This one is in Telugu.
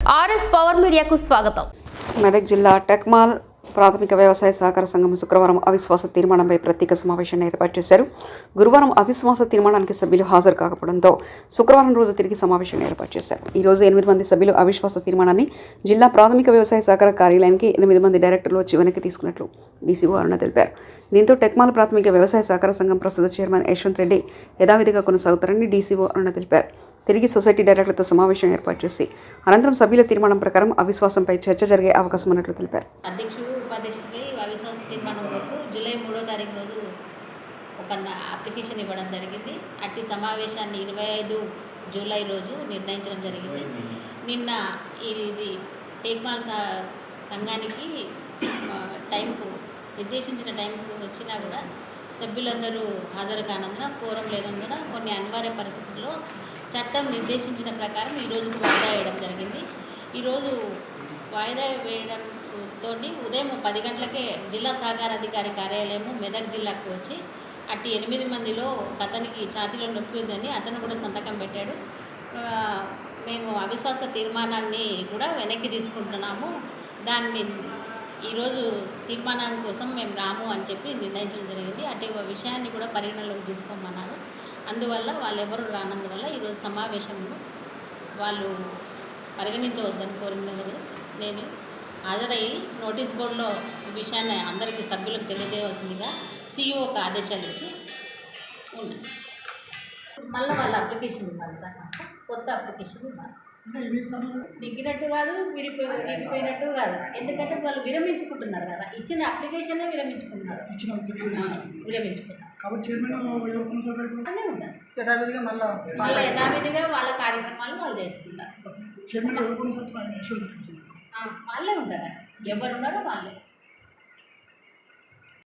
ఆర్ఎస్ పవర్ మీడియాకు స్వాగతం. మెదక్ జిల్లా టెక్మాల్ ప్రాథమిక వ్యవసాయ సహకార సంఘం శుక్రవారం అవిశ్వాస తీర్మానంపై ప్రత్యేక సమావేశాన్ని ఏర్పాటు చేశారు. గురువారం అవిశ్వాస తీర్మానానికి సభ్యులు హాజరు కాకపోవడంతో శుక్రవారం రోజు తిరిగి సమావేశాన్ని ఏర్పాటు చేశారు. ఈ రోజు 8 మంది సభ్యులు అవిశ్వాస తీర్మానాన్ని జిల్లా ప్రాథమిక వ్యవసాయ సహకార కార్యాలయానికి 8 మంది డైరెక్టర్లు వచ్చి వెనక్కి తీసుకున్నట్లు డీసీఓ అరుణ తెలిపారు. దీంతో టెక్మాల్ ప్రాథమిక వ్యవసాయ సహకార సంఘం ప్రస్తుత చైర్మన్ యశ్వంత్ రెడ్డి యథావిధిగా కొనసాగుతారని డీసీఓ అరుణ తెలిపారు. తిరిగి సొసైటీ డైరెక్టర్లతో సమావేశం ఏర్పాటు చేసి అనంతరం సభ్యుల తీర్మానం ప్రకారం అవిశ్వాసంపై చర్చ జరిగే అవకాశం ఉన్నట్లు తెలిపారు. అధ్యక్షుడు ఉపాధ్యక్షుడిపై అవిశ్వాస తీర్మానం కొరకు జూలై 3వ తారీఖు రోజు ఒక అప్లికేషన్ ఇవ్వడం జరిగింది. అట్టి సమావేశాన్ని 25 జూలై రోజు నిర్ణయించడం జరిగింది. నిన్న ఇది టేక్మాల్ సంఘానికి టైంకు నిర్దేశించిన టైంకు వచ్చినా కూడా సభ్యులందరూ హాజరు కానందున కోరం లేనందున కొన్ని అనివార్య పరిస్థితుల్లో చట్టం నిర్దేశించిన ప్రకారం ఈరోజుకు వాయిదా వేయడం జరిగింది. ఈరోజు వాయిదా వేయడంతో ఉదయం 10 గంటలకే జిల్లా సహకార అధికారి కార్యాలయము మెదక్ జిల్లాకు వచ్చి అట్టి 8 మందిలో అతనికి ఛాతీలో నొప్పి ఉందని అతను కూడా సంతకం పెట్టాడు. మేము అవిశ్వాస తీర్మానాన్ని కూడా వెనక్కి తీసుకుంటున్నాము, దాన్ని ఈరోజు తీర్మానాన్ని కోసం మేము రాము అని చెప్పి నిర్ణయించడం జరిగింది. అటు విషయాన్ని కూడా పరిగణలోకి తీసుకోమన్నారు. అందువల్ల వాళ్ళు ఎవరు రానందువల్ల ఈరోజు సమావేశంలో వాళ్ళు పరిగణించవద్దని కోరినందుకు నేను హాజరయ్యి నోటీస్ బోర్డులో ఈ విషయాన్ని అందరికీ సభ్యులకు తెలియజేయవలసిందిగా సీఈఓకి ఆదేశాలు ఇచ్చి ఉన్నాయి. మళ్ళీ వాళ్ళ అప్లికేషన్ ఇవ్వాలి సార్, కొత్త అప్లికేషన్ ఇవ్వాలి. నెగ్గినట్టు కాదు, విడిపోయినట్టు కాదు. ఎందుకంటే వాళ్ళు విరమించుకుంటున్నారు కదా, ఇచ్చిన అప్లికేషన్ విరమించుకున్నారు. కాబట్టి అనే ఉంటారు మళ్ళీ యథావిధిగా వాళ్ళ కార్యక్రమాలు వాళ్ళు చేసుకుంటారు. వాళ్ళే ఉంటారు, ఎవరు ఉన్నారో వాళ్ళే.